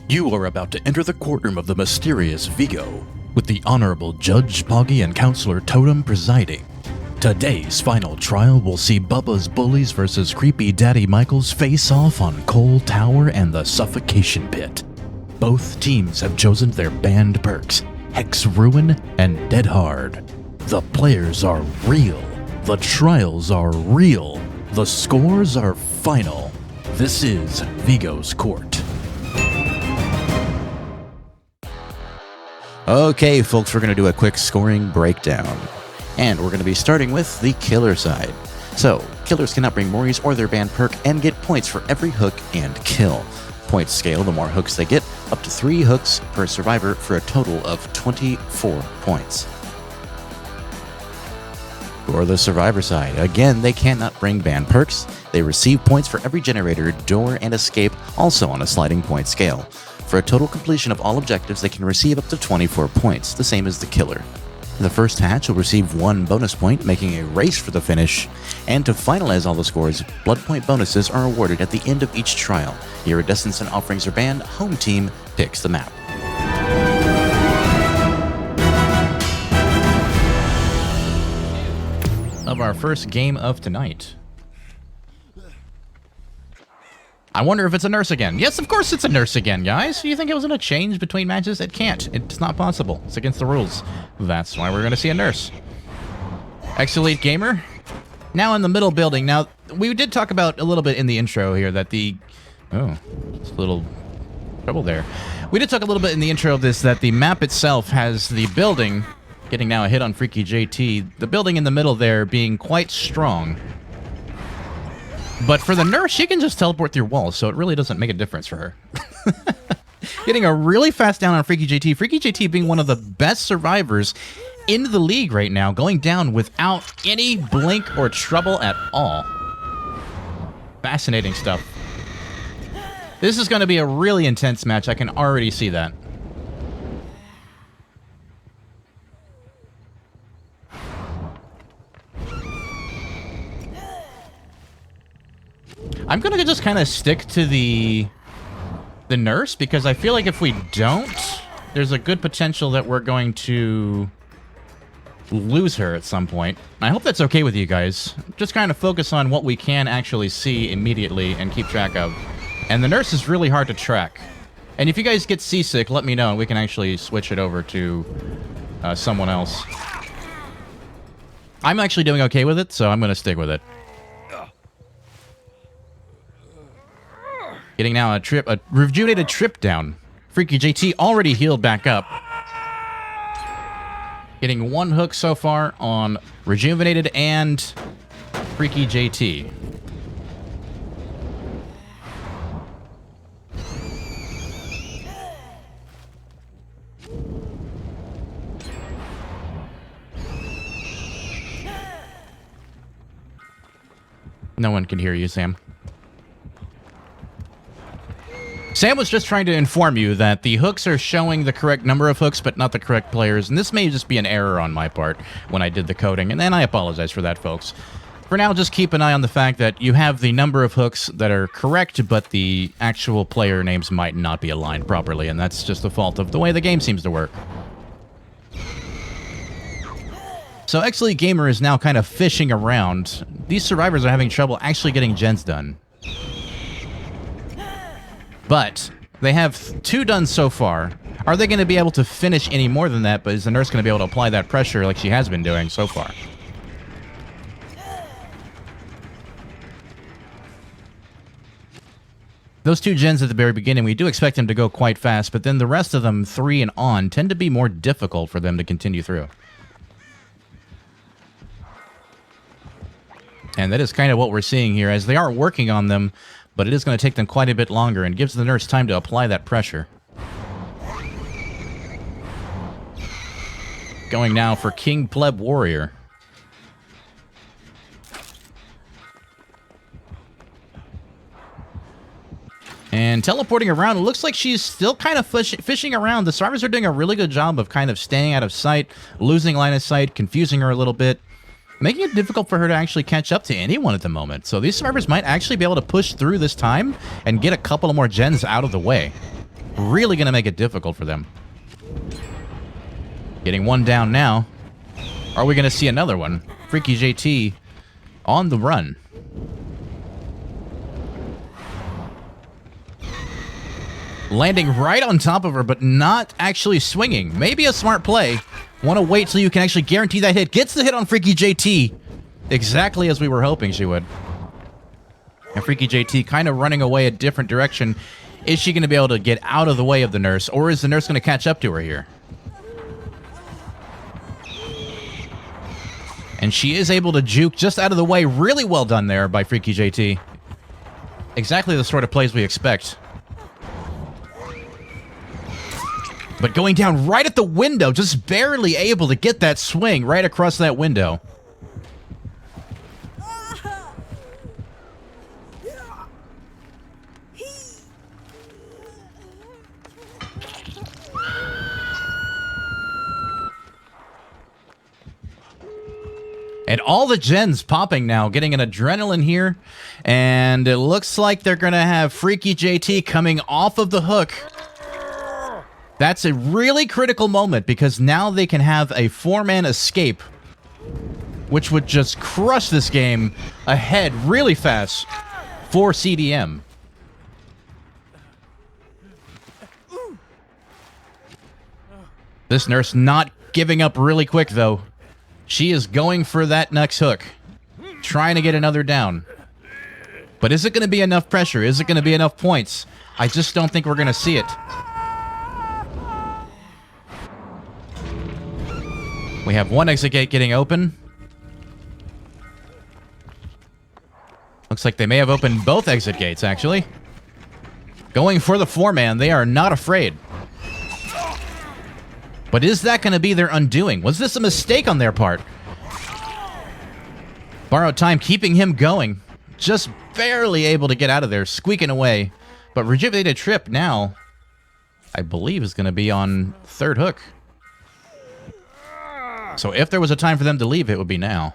You are about to enter the courtroom of the mysterious Vigo, with the Honorable Judge Poggy and Counselor Totem presiding. Today's final trial will see Bubba's Bullies versus Creepy Daddy Michaels face off on Coal Tower and the Suffocation Pit. Both teams have chosen their banned perks, Hex Ruin and Dead Hard. The players are real, the trials are real, the scores are final. This is Vigo's Court. Okay, folks, we're going to do a quick scoring breakdown. And we're going to be starting with the killer side. So, killers cannot bring Moris or their banned perk and get points for every hook and kill. Points scale the more hooks they get, up to 3 hooks per survivor for a total of 24 points. For the survivor side, again, they cannot bring banned perks. They receive points for every generator, door, and escape, also on a sliding point scale. For a total completion of all objectives, they can receive up to 24 points, the same as the killer. The first hatch will receive 1 bonus point, making a race for the finish. And to finalize all the scores, blood point bonuses are awarded at the end of each trial. Iridescence and offerings are banned. Home team picks the map. Of our first game of tonight. I wonder if it's a nurse again. Yes, of course it's a nurse again, guys. Do you think it was going to change between matches? It can't. It's not possible. It's against the rules. That's why we're going to see a nurse. X-Elite Gamer. Now in the middle building. Now, we did talk about a little bit in the intro here that the... Oh, it's a little trouble there. We did talk a little bit in the intro of this that the map itself has the building, getting now a hit on Freaky JT, the building in the middle there being quite strong. But for the nurse, she can just teleport through walls, so it really doesn't make a difference for her. Getting a really fast down on Freaky JT. Freaky JT being one of the best survivors in the league right now, going down without any blink or trouble at all. Fascinating stuff. This is going to be a really intense match. I can already see that. I'm going to just kind of stick to the nurse, because I feel like if we don't, there's a good potential that we're going to lose her at some point. I hope that's okay with you guys. Just kind of focus on what we can actually see immediately and keep track of. And the nurse is really hard to track. And if you guys get seasick, let me know, and we can actually switch it over to someone else. I'm actually doing okay with it, so I'm going to stick with it. Getting now a rejuvenated trip down. Freaky JT already healed back up. Getting 1 hook so far on rejuvenated and Freaky JT. No one can hear you, Sam. Sam was just trying to inform you that the hooks are showing the correct number of hooks, but not the correct players, and this may just be an error on my part when I did the coding, and then I apologize for that, folks. For now, just keep an eye on the fact that you have the number of hooks that are correct, but the actual player names might not be aligned properly, and that's just the fault of the way the game seems to work. So X-Elite Gamer is now kind of fishing around. These survivors are having trouble actually getting gens done. But they have 2 done so far. Are they going to be able to finish any more than that? But is the nurse going to be able to apply that pressure like she has been doing so far? Those 2 gens at the very beginning, we do expect them to go quite fast, but then the rest of them, 3 and on, tend to be more difficult for them to continue through. And that is kind of what we're seeing here, as they are working on them, but it is going to take them quite a bit longer and gives the nurse time to apply that pressure. Going now for King Pleb Warrior. And teleporting around, it looks like she's still kind of fishing around. The survivors are doing a really good job of kind of staying out of sight, losing line of sight, confusing her a little bit. making it difficult for her to actually catch up to anyone at the moment. So these survivors might actually be able to push through this time and get a couple of more gens out of the way. really going to make it difficult for them. Getting one down now. Are we going to see another one? Freaky JT on the run. Landing right on top of her, but not actually swinging. Maybe a smart play. Want to wait till you can actually guarantee that hit. Gets the hit on Freaky JT. Exactly as we were hoping she would. And Freaky JT kind of running away a different direction. Is she going to be able to get out of the way of the nurse, or is the nurse going to catch up to her here? And she is able to juke just out of the way. Really well done there by Freaky JT. Exactly the sort of plays we expect. But going down right at the window, just barely able to get that swing right across that window. And all the gens popping now, getting an adrenaline here. And it looks like they're going to have Freaky JT coming off of the hook. That's a really critical moment because now they can have a 4-man escape, which would just crush this game ahead really fast for CDM. This nurse not giving up really quick, though. She is going for that next hook, trying to get another down. But is it going to be enough pressure? Is it going to be enough points? I just don't think we're going to see it. We have one exit gate getting open. Looks like they may have opened both exit gates, actually. Going for the 4-man. They are not afraid. But is that going to be their undoing? Was this a mistake on their part? Borrowed time keeping him going. Just barely able to get out of there, squeaking away. But Rejuvenated Trip now, I believe, is going to be on third hook. So if there was a time for them to leave, it would be now.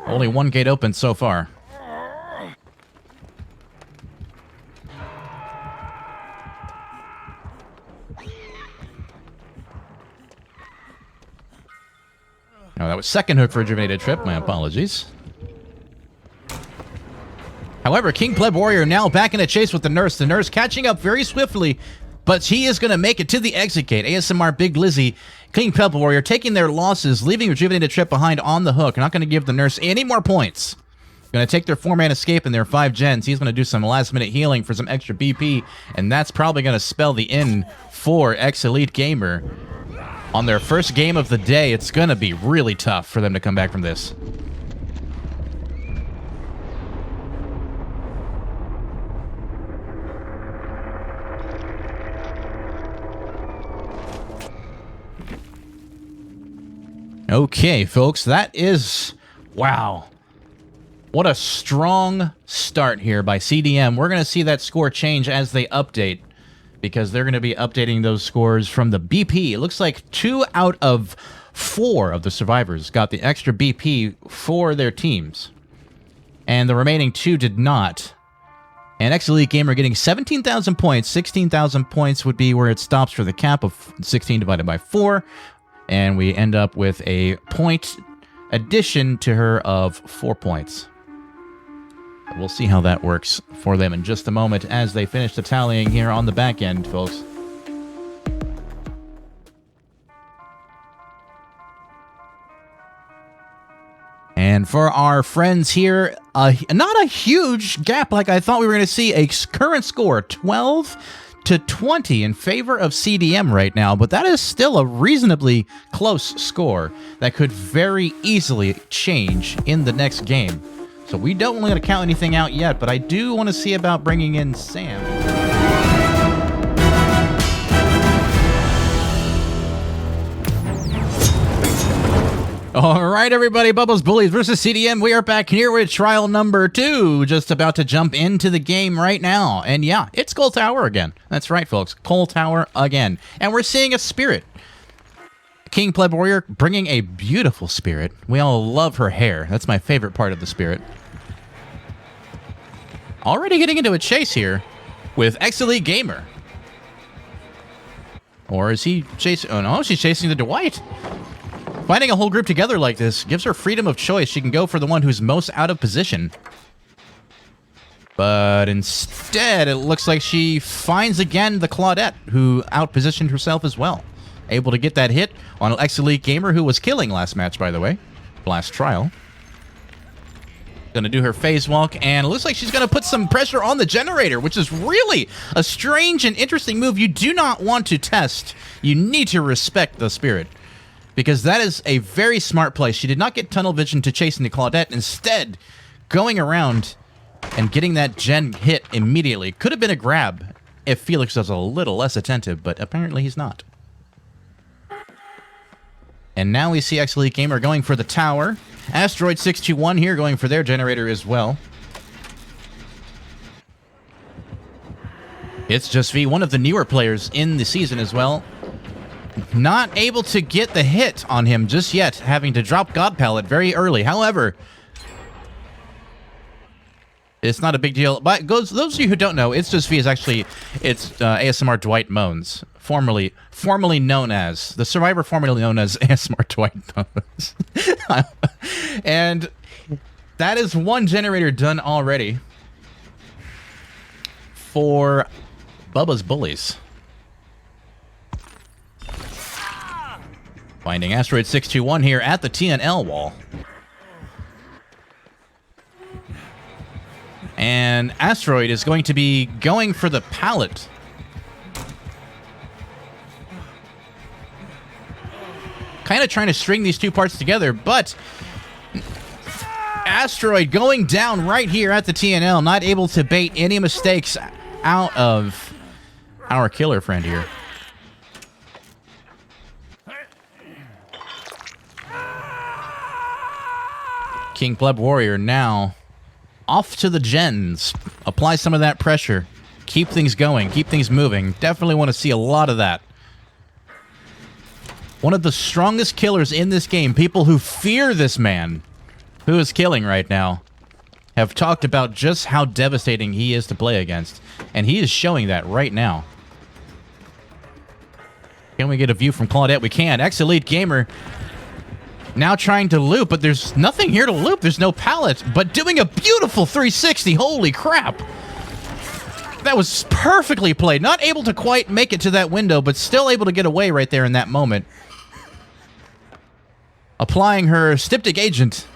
Only one gate open so far. No, that was second hook for Rejuvenated Trip. My apologies. However, King Pleb Warrior now back in a chase with the nurse. The nurse catching up very swiftly, but he is going to make it to the exit gate. ASMR Big Lizzie, King Pleb Warrior taking their losses, leaving Rejuvenated Trip behind on the hook. Not going to give the nurse any more points. Going to take their 4-man escape and their 5 gens. He's going to do some last-minute healing for some extra BP, and that's probably going to spell the end for X-Elite Gamer. On their first game of the day, it's going to be really tough for them to come back from this. Okay, folks, that is... wow. What a strong start here by CDM. We're going to see that score change as they update, because they're going to be updating those scores from the BP. It looks like 2 out of 4 of the survivors got the extra BP for their teams, and the remaining 2 did not. And X-Elite Gamer getting 17,000 points. 16,000 points would be where it stops for the cap of 16 divided by 4. And we end up with a point addition to her of 4 points. We'll see how that works for them in just a moment as they finish the tallying here on the back end, folks. And for our friends here, not a huge gap like I thought we were going to see. A current score, 12-20 in favor of CDM right now, but that is still a reasonably close score that could very easily change in the next game. So we don't want to count anything out yet, but I do want to see about bringing in Sam. All right, everybody, Bubba's Bullies versus CDM. We are back here with trial number 2, just about to jump into the game right now. And yeah, it's Coal Tower again. That's right, folks, Coal Tower again. And we're seeing a spirit. King Pleb Warrior bringing a beautiful spirit. We all love her hair. That's my favorite part of the spirit. Already getting into a chase here with Elite Gamer. Or is he chasing... Oh, no, she's chasing the Dwight. Finding a whole group together like this gives her freedom of choice. She can go for the one who's most out of position. But instead, it looks like she finds again the Claudette, who outpositioned herself as well. Able to get that hit on Elite Gamer, who was killing last match, by the way. Last trial. Gonna do her phase walk, and it looks like she's gonna put some pressure on the generator, which is really a strange and interesting move you do not want to test. You need to respect the spirit, because that is a very smart play. She did not get tunnel vision to chasing the Claudette, instead going around and getting that gen hit immediately. Could have been a grab if Felix was a little less attentive, but apparently he's not. And now we see Elite Gamer going for the tower. Asteroid 621 here going for their generator as well. It's Just V, one of the newer players in the season as well. Not able to get the hit on him just yet, having to drop God Pallet very early. However, it's not a big deal. But those of you who don't know, It's Just V is actually, it's ASMR Dwight Moans, formerly known as, the survivor formerly known as ASMR Dwight Moans. And that is one generator done already for Bubba's Bullies. Finding Asteroid 621 here at the TNL wall. And Asteroid is going to be going for the pallet. Kind of trying to string these two parts together, but Asteroid going down right here at the TNL, not able to bait any mistakes out of our killer friend here. King Pleb Warrior now off to the gens. Apply some of that pressure. Keep things going. Keep things moving. Definitely want to see a lot of that. One of the strongest killers in this game. People who fear this man who is killing right now have talked about just how devastating he is to play against. And he is showing that right now. Can we get a view from Claudette? We can. Elite Gamer now trying to loop, but there's nothing here to loop. There's no pallet, but doing a beautiful 360. Holy crap. That was perfectly played. Not able to quite make it to that window, but still able to get away right there in that moment. Applying her Styptic Agent.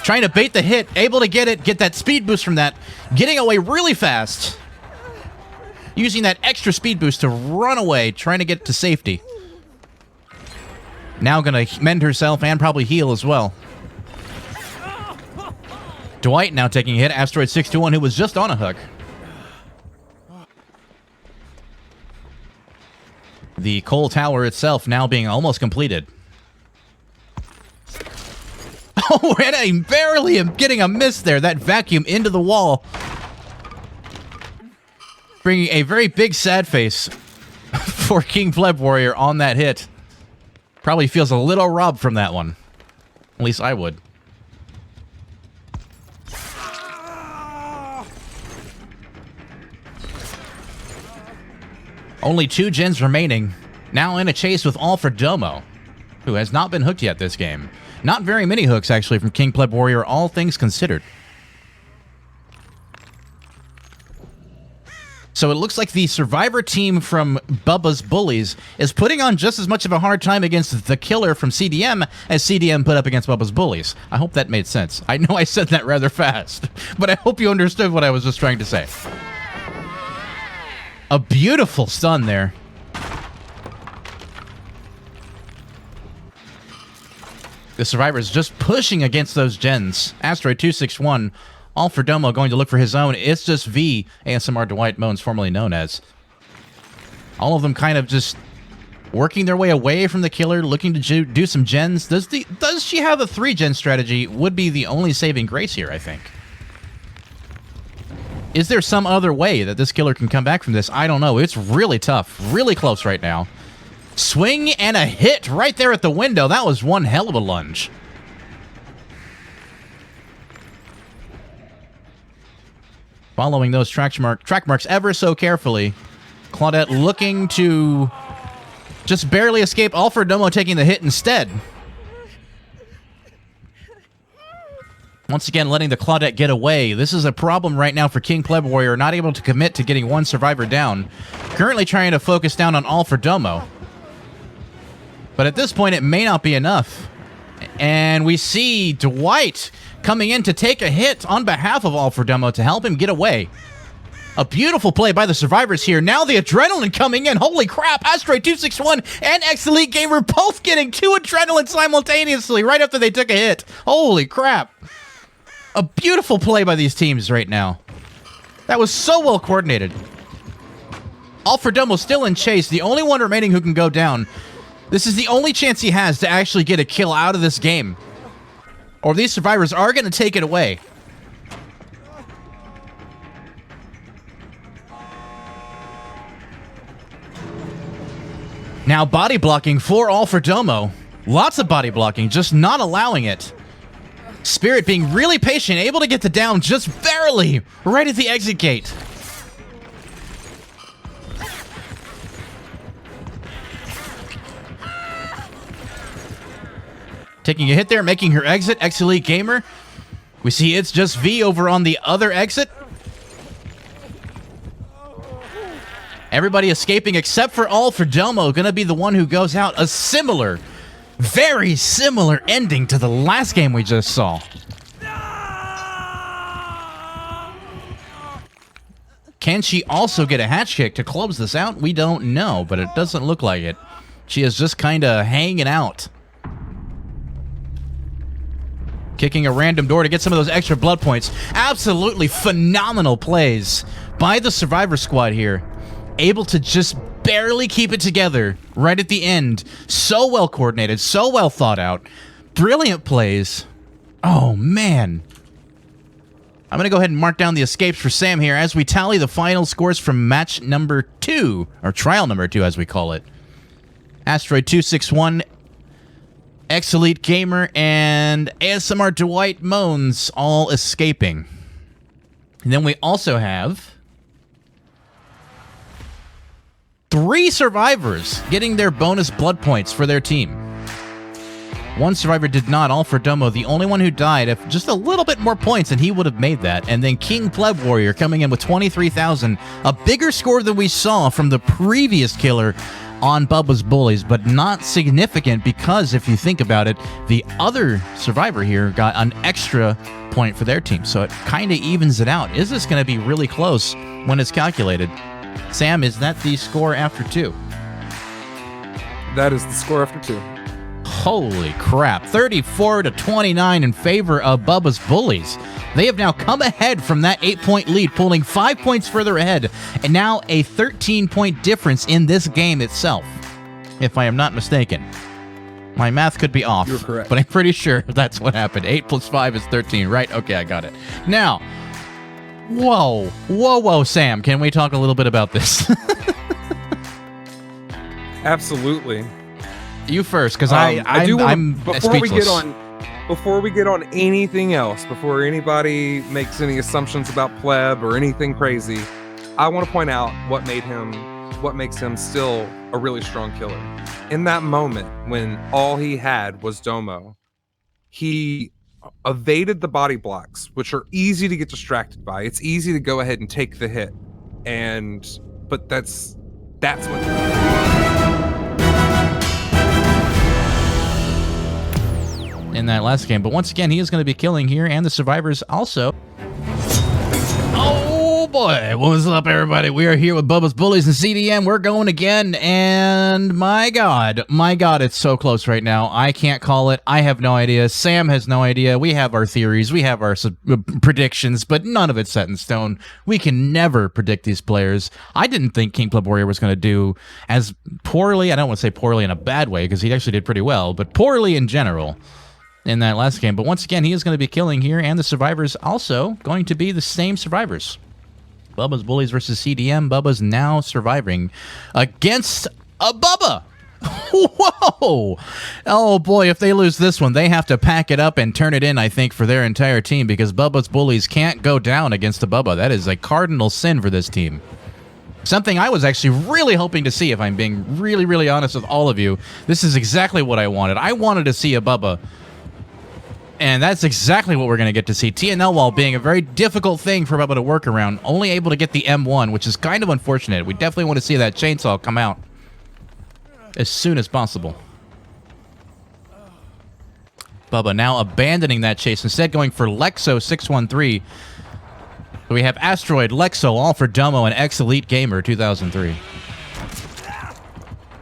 Trying to bait the hit. Able to get it. Get that speed boost from that. Getting away really fast. Using that extra speed boost to run away. Trying to get to safety. Now gonna mend herself and probably heal as well. Dwight now taking a hit. Asteroid 621, who was just on a hook. The coal tower itself now being almost completed. Oh, and I barely am getting a miss there. That vacuum into the wall. Bringing a very big sad face for King Pleb Warrior on that hit. Probably feels a little robbed from that one. At least I would. Only 2 gens remaining. Now in a chase with All for Domo, who has not been hooked yet this game. Not very many hooks, actually, from King Pleb Warrior, all things considered. So it looks like the survivor team from Bubba's Bullies is putting on just as much of a hard time against the killer from CDM as CDM put up against Bubba's Bullies. I hope that made sense. I know I said that rather fast, but I hope you understood what I was just trying to say. A beautiful stun there. The survivors just pushing against those gens. Asteroid 261, All for Domo going to look for his own. It's Just V, ASMR Dwight Moans, formerly known as. All of them kind of just working their way away from the killer, looking to do some gens. Does she have a 3-gen strategy? Would be the only saving grace here, I think. Is there some other way that this killer can come back from this? I don't know. It's really tough. Really close right now. Swing and a hit right there at the window. That was one hell of a lunge. Following those track marks ever so carefully. Claudette looking to just barely escape. Alfredomo taking the hit instead. Once again, letting the Claudette get away. This is a problem right now for King Pleb Warrior, not able to commit to getting one survivor down. Currently trying to focus down on Alfredomo. But at this point, it may not be enough. And we see Dwight coming in to take a hit on behalf of Alfredomo to help him get away. A beautiful play by the survivors here. Now the adrenaline coming in. Holy crap. Asteroid 261 and X-Elite Gamer both getting 2 adrenaline simultaneously right after they took a hit. Holy crap. A beautiful play by these teams right now. That was so well coordinated. Alfredomo still in chase. The only one remaining who can go down. This is the only chance he has to actually get a kill out of this game. Or these survivors are going to take it away. Now body blocking for Alfredomo. Lots of body blocking, just not allowing it. Spirit being really patient, able to get the down just barely right at the exit gate. Taking a hit there, making her exit. X-Elite Gamer. We see it's just V over on the other exit. Everybody escaping except for Alfredomo, gonna be the one who goes out. A similar, very similar ending to the last game we just saw. Can she also get a hatch kick to close this out? We don't know, but it doesn't look like it. She is just kind of hanging out. Kicking a random door to get some of those extra blood points. Absolutely phenomenal plays by the Survivor Squad here. Able to just barely keep it together right at the end. So well coordinated, so well thought out. Brilliant plays. Oh, man. I'm going to go ahead and mark down the escapes for Sam here as we tally the final scores from match number 2, or trial number 2 as we call it. Asteroid 261, X-Elite Gamer, and ASMR Dwight Moans all escaping. And then we also have 3 survivors getting their bonus blood points for their team. 1 survivor did not, Alfredomo, the only one who died. If just a little bit more points, and he would have made that. And then King Pleb Warrior coming in with 23,000, a bigger score than we saw from the previous killer on Bubba's Bullies, but not significant because if you think about it, the other survivor here got an extra point for their team, so it kind of evens it out. Is this going to be really close when it's calculated? Sam, is that the score after 2? That is the score after 2. Holy crap. 34-29 in favor of Bubba's Bullies. They have now come ahead from that 8-point lead, pulling 5 points further ahead, and now a 13-point difference in this game itself, if I am not mistaken. My math could be off, You're correct, but I'm pretty sure that's what happened. 8 plus 5 is 13, right? Okay, I got it. Now, whoa, Sam, can we talk a little bit about this? Absolutely. You first, because I'm speechless. Before we get on anything else, before anybody makes any assumptions about Pleb or anything crazy, I want to point out what makes him still a really strong killer. In that moment when all he had was Domo, he evaded the body blocks, which are easy to get distracted by. It's easy to go ahead and take the hit, but that's what. In that last game. But once again, he is going to be killing here, and the survivors also. Oh boy, what's up everybody? We are here with Bubba's Bullies and CDM. We're going again, and my god, it's so close right now. I can't call it. I have no idea. Sam has no idea. We have our theories, we have our predictions, but none of it's set in stone. We can never predict these players. I didn't think King Pleb Warrior was going to do as poorly. I don't want to say poorly in a bad way, because he actually did pretty well, but poorly in general in that last game. But once again, he is going to be killing here, and the survivors also going to be the same survivors. Bubba's Bullies versus CDM. Bubba's now surviving against a Bubba. Whoa! Oh boy, if they lose this one, they have to pack it up and turn it in, I think, for their entire team, because Bubba's Bullies can't go down against the Bubba. That is a cardinal sin for this team. Something I was actually really hoping to see, if I'm being really, really honest with all of you. This is exactly what I wanted. I wanted to see a Bubba. And that's exactly what we're going to get to see. TNL wall being a very difficult thing for Bubba to work around. Only able to get the M1, which is kind of unfortunate. We definitely want to see that chainsaw come out as soon as possible. Bubba now abandoning that chase, instead going for Lexo 613. So we have Asteroid, Lexo, All for Domo, and X Elite Gamer 2003.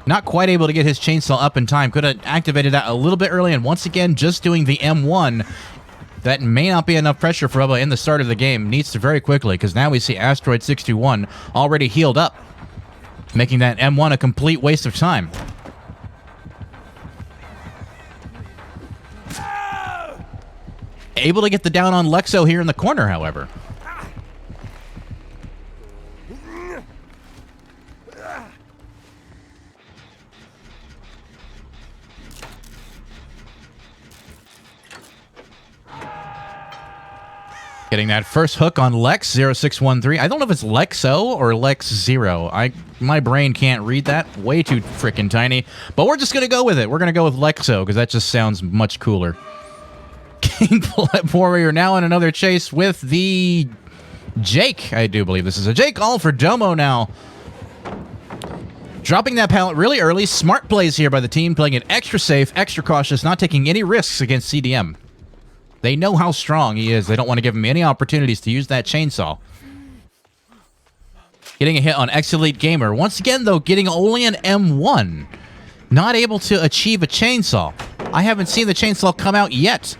Not quite able to get his chainsaw up in time. Could have activated that a little bit early, and once again, just doing the M1. That may not be enough pressure for Bubba in the start of the game. Needs to very quickly, because now we see Asteroid 621 already healed up, making that M1 a complete waste of time. Able to get the down on Lexo here in the corner, however. Getting that first hook on Lex 0613. I don't know if it's Lexo or Lex 0. My brain can't read that. Way too freaking tiny. But we're just going to go with it. We're going to go with Lexo because that just sounds much cooler. King Pleb Warrior now in another chase with the Jake. I do believe this is a Jake. All for Domo now. Dropping that pallet really early. Smart plays here by the team. Playing it extra safe, extra cautious, not taking any risks against CDM. They know how strong he is. They don't want to give him any opportunities to use that chainsaw. Getting a hit on X Elite Gamer. Once again, though, getting only an M1. Not able to achieve a chainsaw. I haven't seen the chainsaw come out yet.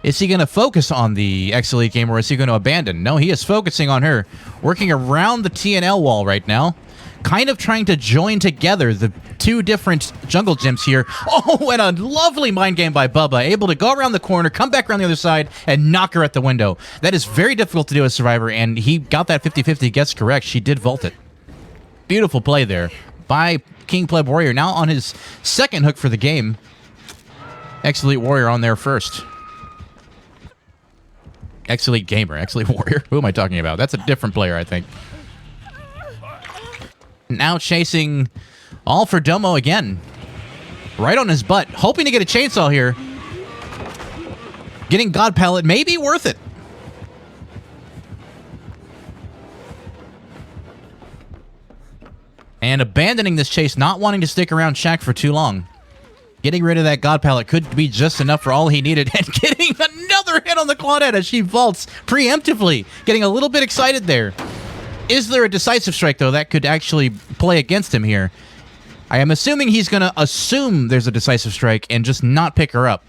Is he going to focus on the X Elite Gamer, or is he going to abandon? No, he is focusing on her. Working around the TNL wall right now. Kind of trying to join together the two different jungle gyms here. Oh, and a lovely mind game by Bubba. Able to go around the corner, come back around the other side, and knock her at the window. That is very difficult to do as Survivor, and he got that 50-50 guess correct. She did vault it. Beautiful play there by King Pleb Warrior. Now on his second hook for the game. X Elite Warrior on there first. X Elite Gamer. X Elite Warrior. Who am I talking about? That's a different player, I think. Now chasing All for Domo again. Right on his butt. Hoping to get a chainsaw here. Getting God Pallet may be worth it. And abandoning this chase, not wanting to stick around Shaq for too long. Getting rid of that God Pallet could be just enough for all he needed. And getting another hit on the Claudette as she vaults preemptively. Getting a little bit excited there. Is there a decisive strike, though, that could actually play against him here? I am assuming he's going to assume there's a decisive strike and just not pick her up.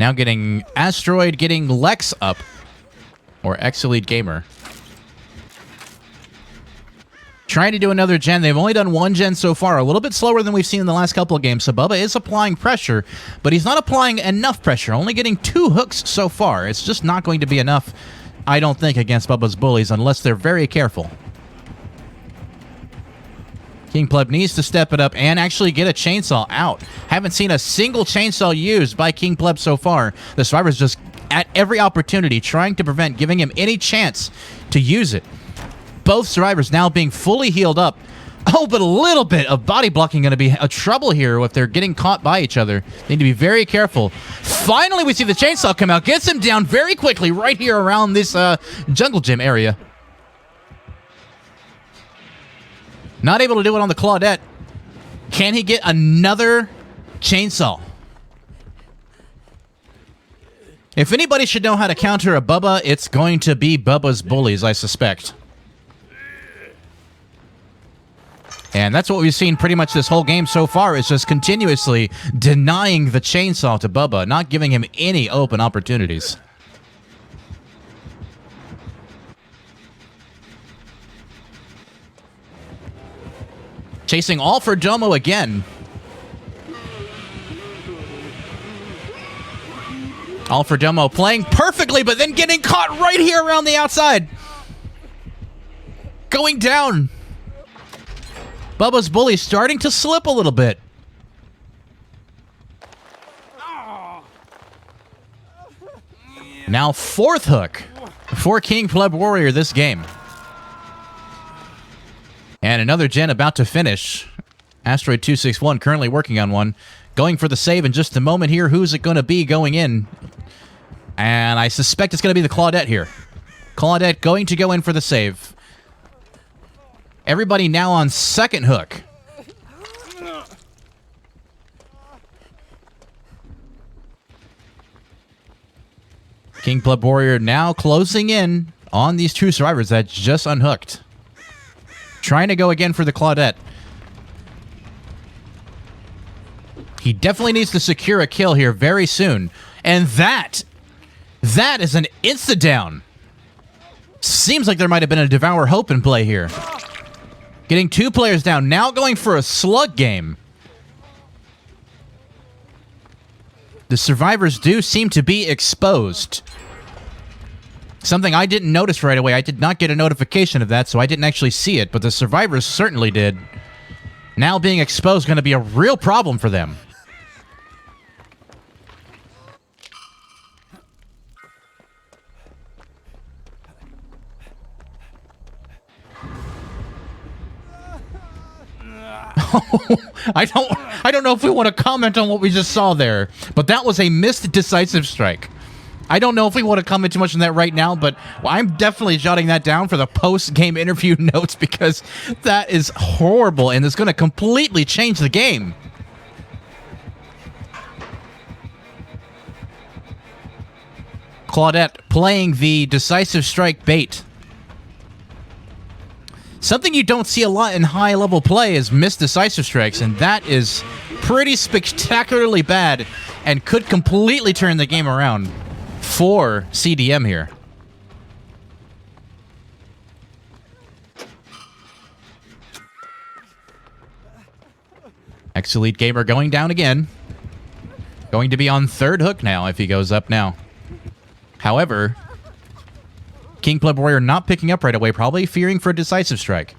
Now getting Asteroid, getting Lex up. Or X Elite Gamer. Trying to do another gen. They've only done one gen so far. A little bit slower than we've seen in the last couple of games. So Bubba is applying pressure, but he's not applying enough pressure. Only getting 2 hooks so far. It's just not going to be enough, I don't think, against Bubba's Bullies unless they're very careful. King Pleb needs to step it up and actually get a chainsaw out. Haven't seen a single chainsaw used by King Pleb so far. The Survivor's just at every opportunity trying to prevent giving him any chance to use it. Both Survivors now being fully healed up. Oh, but a little bit of body blocking going to be a trouble here if they're getting caught by each other. They need to be very careful. Finally, we see the chainsaw come out. Gets him down very quickly right here around this jungle gym area. Not able to do it on the Claudette. Can he get another chainsaw? If anybody should know how to counter a Bubba, it's going to be Bubba's Bullies, I suspect. And that's what we've seen pretty much this whole game so far, is just continuously denying the chainsaw to Bubba, not giving him any open opportunities. Chasing all for Domo again. All for Domo playing perfectly, but then getting caught right here around the outside. Going down. Bubba's Bully starting to slip a little bit. Now fourth hook for King Pleb Warrior this game. And another gen about to finish. Asteroid 261 currently working on one. Going for the save in just a moment here. Who's it going to be going in? And I suspect it's going to be the Claudette here. Claudette going to go in for the save. Everybody now on second hook. King Pleb Warrior now closing in on these two survivors that just unhooked. Trying to go again for the Claudette. He definitely needs to secure a kill here very soon. And that is an insta-down. Seems like there might have been a Devour Hope in play here. Getting two players down. Now going for a slug game. The survivors do seem to be exposed. Something I didn't notice right away. I did not get a notification of that, so I didn't actually see it, but the survivors certainly did. Now being exposed is going to be a real problem for them. I don't know if we want to comment on what we just saw there, but that was a missed decisive strike. I don't know if we want to comment too much on that right now, but I'm definitely jotting that down for the post-game interview notes because that is horrible and it's going to completely change the game. Claudette playing the decisive strike bait. Something you don't see a lot in high-level play is missed decisive strikes, and that is pretty spectacularly bad and could completely turn the game around for CDM here. Ex-Elite Gamer going down again. Going to be on third hook now if he goes up now. However, King Pleb Warrior not picking up right away, probably fearing for a decisive strike.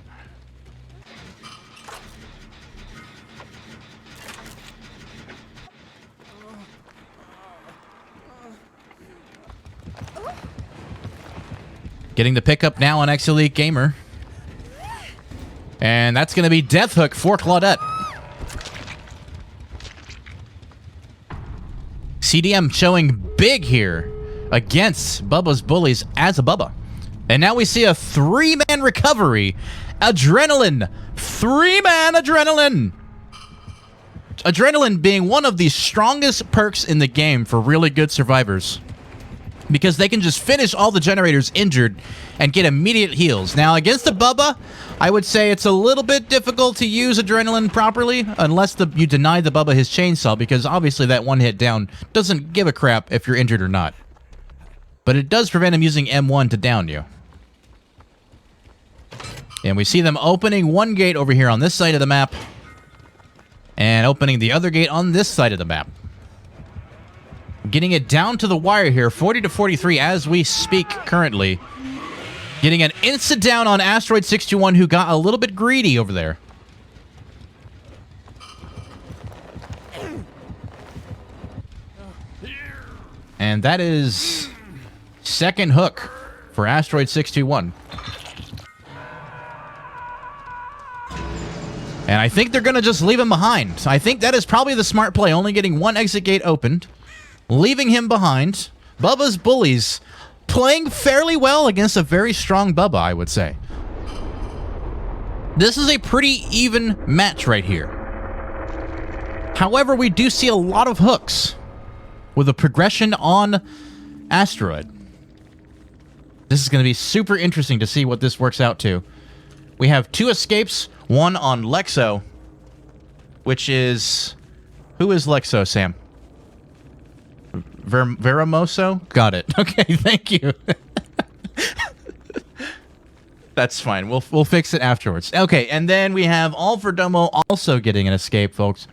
Getting the pickup now on Ex-Elite Gamer. And that's going to be Death Hook for Claudette. CDM showing big here against Bubba's Bullies as a Bubba. And now we see a three-man recovery. Adrenaline. Three-man Adrenaline. Adrenaline being one of the strongest perks in the game for really good survivors. Because they can just finish all the generators injured and get immediate heals. Now, against the Bubba, I would say it's a little bit difficult to use Adrenaline properly unless you deny the Bubba his chainsaw, because obviously that one hit down doesn't give a crap if you're injured or not. But it does prevent him using M1 to down you. And we see them opening one gate over here on this side of the map and opening the other gate on this side of the map. Getting it down to the wire here, 40 to 43 as we speak currently. Getting an instant down on Asteroid 621, who got a little bit greedy over there. And that is second hook for Asteroid 621. And I think they're going to just leave him behind. I think that is probably the smart play, only getting one exit gate opened. Leaving him behind. Bubba's Bullies playing fairly well against a very strong Bubba, I would say. This is a pretty even match right here. However, we do see a lot of hooks with a progression on Asteroid. This is going to be super interesting to see what this works out to. We have two escapes, one on Lexo, which is... Who is Lexo, Sam? Veramoso? Got it. Okay, thank you. That's fine. We'll fix it afterwards. Okay, and then we have All for Domo also getting an escape, folks.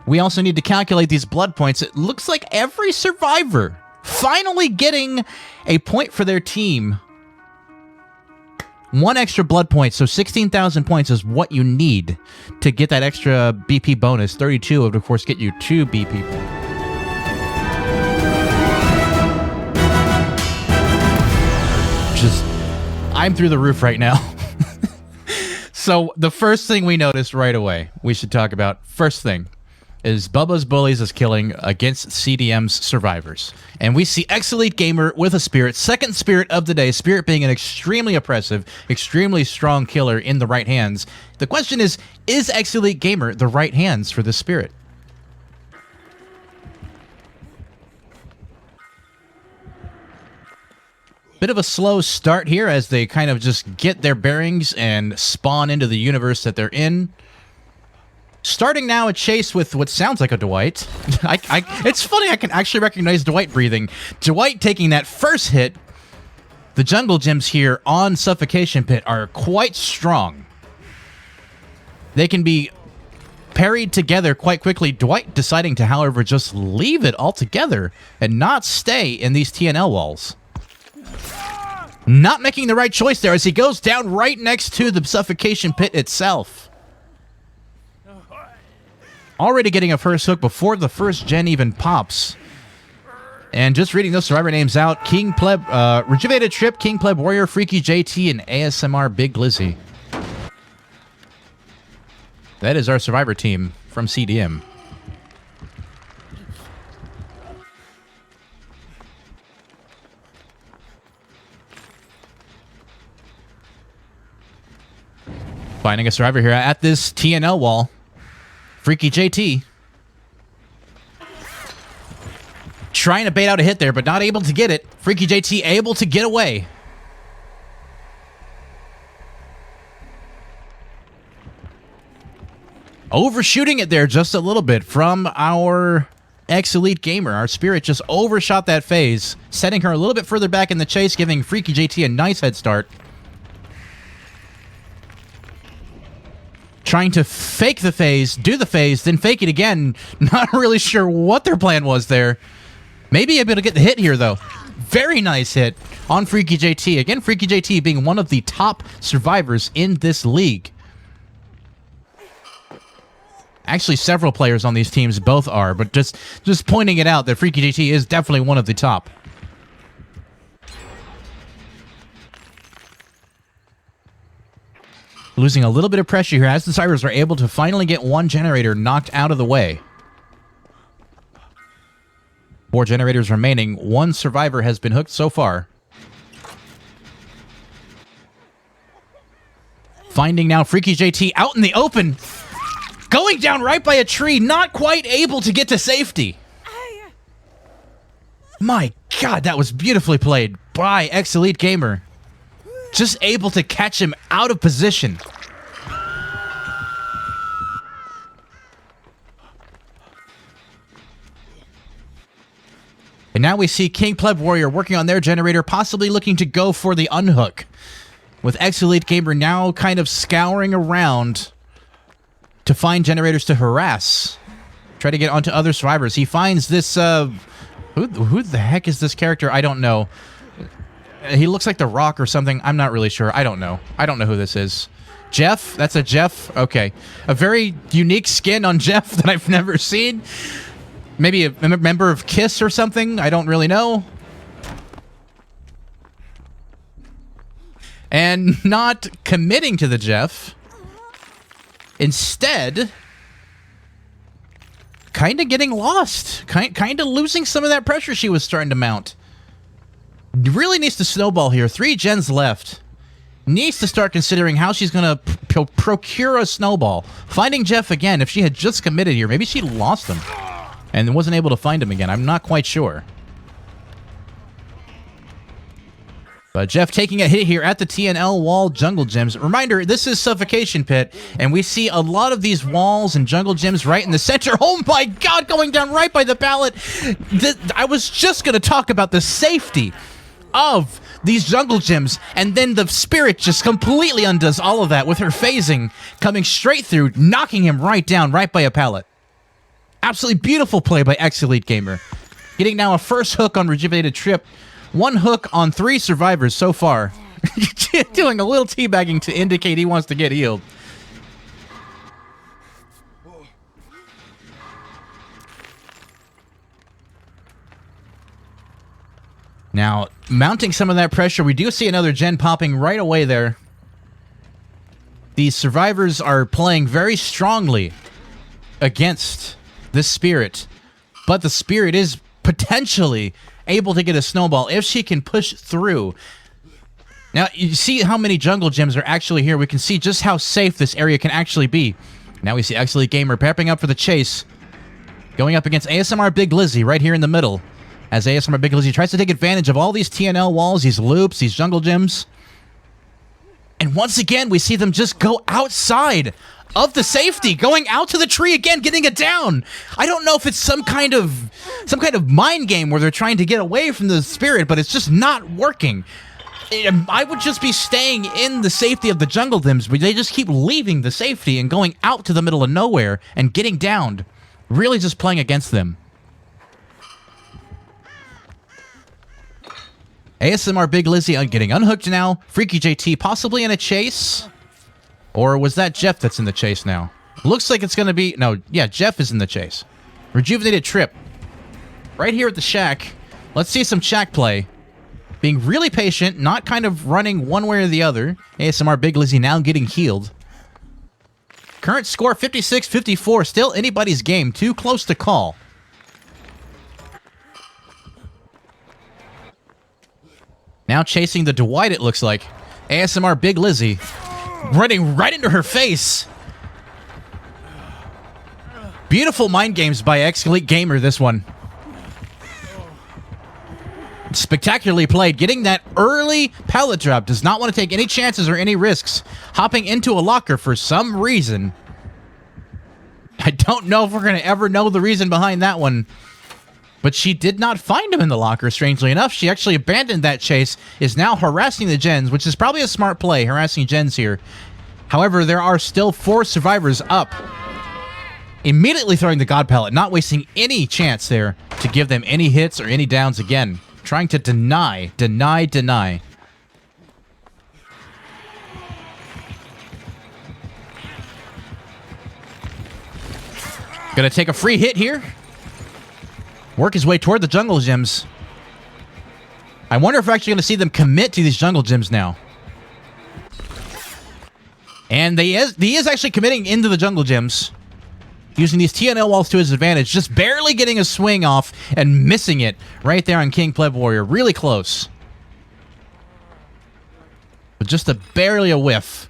We also need to calculate these blood points. It looks like every survivor finally getting a point for their team. 1 extra blood point, so 16,000 points is what you need to get that extra BP bonus. 32 would, of course, get you 2 BP. I'm through the roof right now. So the first thing we noticed right away, we should talk about, first thing, is Bubba's Bullies is killing against CDM's survivors. And we see X-Elite Gamer with a Spirit, second Spirit of the day, Spirit being an extremely oppressive, extremely strong killer in the right hands. The question is X-Elite Gamer the right hands for this Spirit? Bit of a slow start here as they kind of just get their bearings and spawn into the universe that they're in. Starting now a chase with what sounds like a Dwight. It's funny, I can actually recognize Dwight breathing. Dwight taking that first hit. The jungle gems here on Suffocation Pit are quite strong. They can be parried together quite quickly. Dwight deciding to, however, just leave it altogether and not stay in these TNL walls. Not making the right choice there as he goes down right next to the Suffocation Pit itself. Already getting a first hook before the first gen even pops. And just reading those survivor names out, King Pleb, Rejuvenated Trip, King Pleb Warrior, Freaky JT, and ASMR Big Glizzy. That is our survivor team from CDM. Finding a survivor here at this TNL wall. Freaky JT. Trying to bait out a hit there, but not able to get it. Freaky JT able to get away. Overshooting it there just a little bit from our X-Elite Gamer. Our Spirit just overshot that phase, setting her a little bit further back in the chase, giving Freaky JT a nice head start. Trying to fake the phase, do the phase, then fake it again. Not really sure what their plan was there. Maybe able to get the hit here, though. Very nice hit on Freaky JT. Again, Freaky JT being one of the top survivors in this league. Actually, several players on these teams both are, but just pointing it out that Freaky JT is definitely one of the top. Losing a little bit of pressure here as the survivors are able to finally get one generator knocked out of the way. 4 generators remaining. 1 survivor has been hooked so far. Finding now Freaky JT out in the open. Going down right by a tree, not quite able to get to safety. My God, that was beautifully played by X-Elite Gamer. Just able to catch him out of position. And now we see King Pleb Warrior working on their generator, possibly looking to go for the unhook. With X-Elite Gamer now kind of scouring around to find generators to harass. Try to get onto other survivors. He finds this, who the heck is this character? I don't know. He looks like The Rock or something. I'm not really sure. I don't know. I don't know who this is. Jeff? That's a Jeff? Okay. A very unique skin on Jeff that I've never seen. Maybe a member of KISS or something? I don't really know. And not committing to the Jeff. Instead, kind of getting lost. Kind of losing some of that pressure she was starting to mount. Really needs to snowball here. 3 gens left. Needs to start considering how she's going to procure a snowball. Finding Jeff again. If she had just committed here, maybe she lost him and wasn't able to find him again. I'm not quite sure. But Jeff taking a hit here at the TNL wall jungle gems. Reminder, this is Suffocation Pit, and we see a lot of these walls and jungle gems right in the center. Oh my God, going down right by the pallet. I was just going to talk about the safety of these jungle gyms, and then the spirit just completely undoes all of that with her phasing, coming straight through, knocking him right down, right by a pallet. Absolutely beautiful play by X-Elite Gamer. Getting now a first hook on Rejuvenated Trip. 1 hook on 3 survivors so far. Doing a little teabagging to indicate he wants to get healed. Now, mounting some of that pressure, we do see another gen popping right away there. These survivors are playing very strongly against this spirit, but the spirit is potentially able to get a snowball if she can push through. Now, you see how many jungle gyms are actually here. We can see just how safe this area can actually be. Now we see X-Elite Gamer prepping up for the chase, going up against ASMR Big Lizzy right here in the middle. As ASMR Big Lizzy tries to take advantage of all these TNL walls, these loops, these jungle gyms. And once again, we see them just go outside of the safety, going out to the tree again, getting it down. I don't know if it's some kind of mind game where they're trying to get away from the spirit, but it's just not working. I would just be staying in the safety of the jungle gyms, but they just keep leaving the safety and going out to the middle of nowhere and getting downed. Really just playing against them. ASMR Big Lizzy getting unhooked now. Freaky JT possibly in a chase. Or was that Jeff that's in the chase now? Looks like it's going to be... No, yeah, Jeff is in the chase. Rejuvenated Trip. Right here at the shack. Let's see some shack play. Being really patient, not kind of running one way or the other. ASMR Big Lizzy now getting healed. Current score 56-54. Still anybody's game. Too close to call. Now chasing the Dwight, it looks like. ASMR Big Lizzy running right into her face. Beautiful mind games by X-Elite Gamer, this one. Spectacularly played. Getting that early pallet drop. Does not want to take any chances or any risks. Hopping into a locker for some reason. I don't know if we're going to ever know the reason behind that one. But she did not find him in the locker, strangely enough. She actually abandoned that chase, is now harassing the gens, which is probably a smart play, harassing gens here. However, there are still 4 survivors up. Immediately throwing the God Pallet, not wasting any chance there to give them any hits or any downs again. Trying to deny. Gonna take a free hit here. Work his way toward the jungle gyms. I wonder if we're actually going to see them commit to these jungle gyms now. And he is actually committing into the jungle gyms. Using these TNL walls to his advantage. Just barely getting a swing off and missing it right there on King Pleb Warrior. Really close. But just barely a whiff.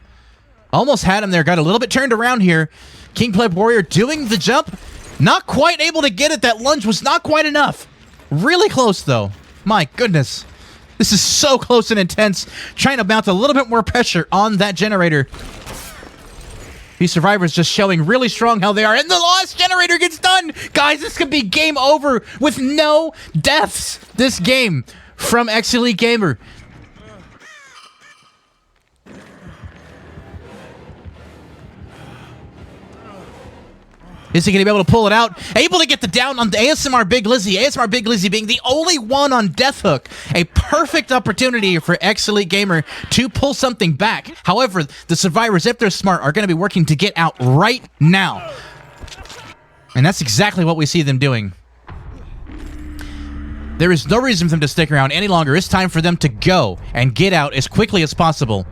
Almost had him there. Got a little bit turned around here. King Pleb Warrior doing the jump. Not quite able to get it. That lunge was not quite enough. Really close, though. My goodness. This is so close and intense. Trying to mount a little bit more pressure on that generator. These survivors just showing really strong how they are. And the last generator gets done. Guys, this could be game over with no deaths this game from X-Elite Gamer. Is he going to be able to pull it out? Able to get the down on the ASMR Big Lizzy. ASMR Big Lizzy being the only one on Death Hook. A perfect opportunity for X-Elite Gamer to pull something back. However, the survivors, if they're smart, are going to be working to get out right now. And that's exactly what we see them doing. There is no reason for them to stick around any longer. It's time for them to go and get out as quickly as possible.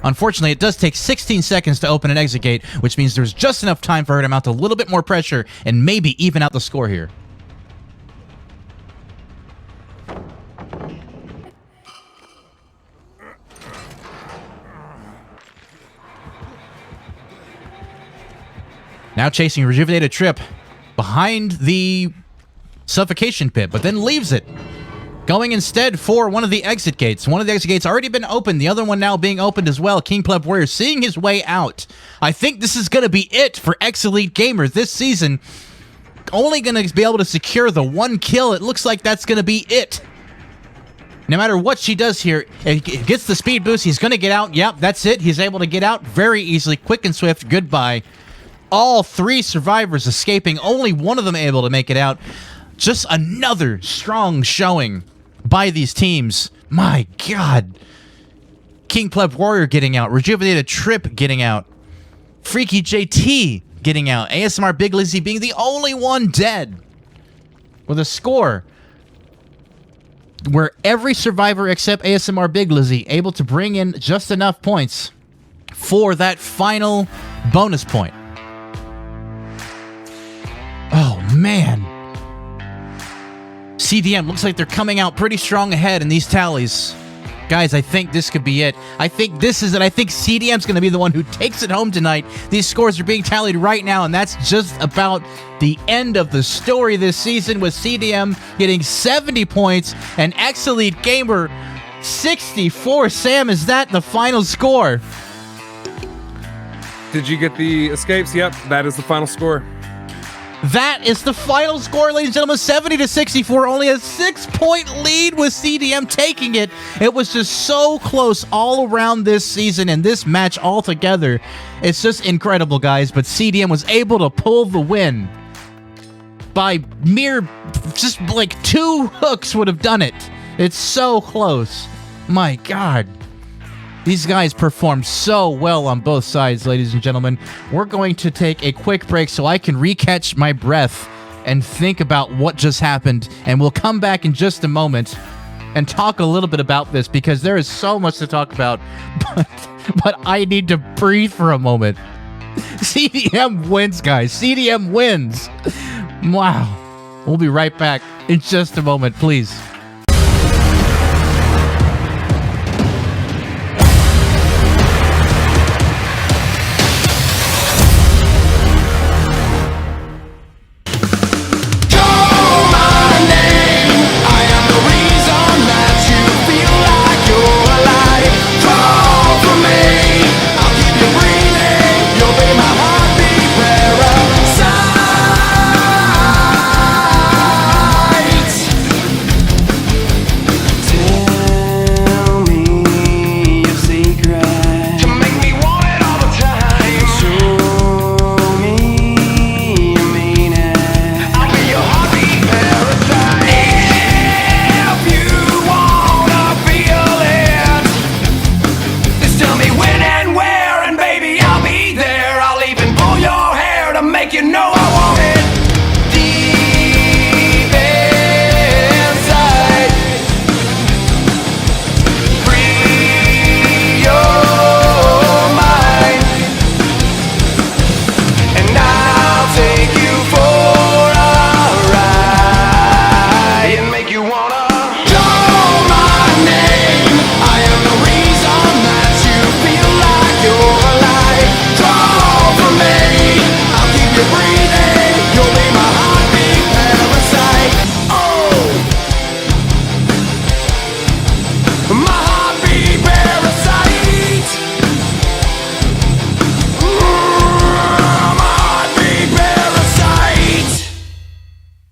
Unfortunately, it does take 16 seconds to open an exit gate, which means there's just enough time for her to mount a little bit more pressure and maybe even out the score here. Now chasing Rejuvenated Trip behind the suffocation pit, but then leaves it. Going instead for one of the exit gates. One of the exit gates already been opened. The other one now being opened as well. King Pleb Warrior seeing his way out. I think this is going to be it for X-Elite Gamer this season. Only going to be able to secure the 1 kill. It looks like that's going to be it. No matter what she does here, it gets the speed boost. He's going to get out. Yep, that's it. He's able to get out very easily. Quick and swift. Goodbye. All 3 survivors escaping. Only one of them able to make it out. Just another strong showing by these teams. My God. King Pleb Warrior getting out. Rejuvenated Trip getting out. Freaky JT getting out. ASMR Big Lizzy being the only one dead. With a score where every survivor except ASMR Big Lizzy able to bring in just enough points for that final bonus point. Oh, man. CDM looks like they're coming out pretty strong ahead in these tallies. Guys, I think this could be it. I think this is it. I think CDM's going to be the one who takes it home tonight. These scores are being tallied right now, and that's just about the end of the story this season, with CDM getting 70 points and X-Elite Gamer 64. Sam, is that the final score? Did you get the escapes? Yep, that is the final score. That is the final score, ladies and gentlemen. 70-64, only a 6-point lead with CDM taking it. It was just so close all around this season and this match altogether. It's just incredible, guys. But CDM was able to pull the win by mere, just like 2 hooks would have done it. It's so close. My God. These guys performed so well on both sides, ladies and gentlemen. We're going to take a quick break so I can recatch my breath and think about what just happened. And we'll come back in just a moment and talk a little bit about this, because there is so much to talk about. But I need to breathe for a moment. CDM wins, guys. CDM wins. Wow. We'll be right back in just a moment, please.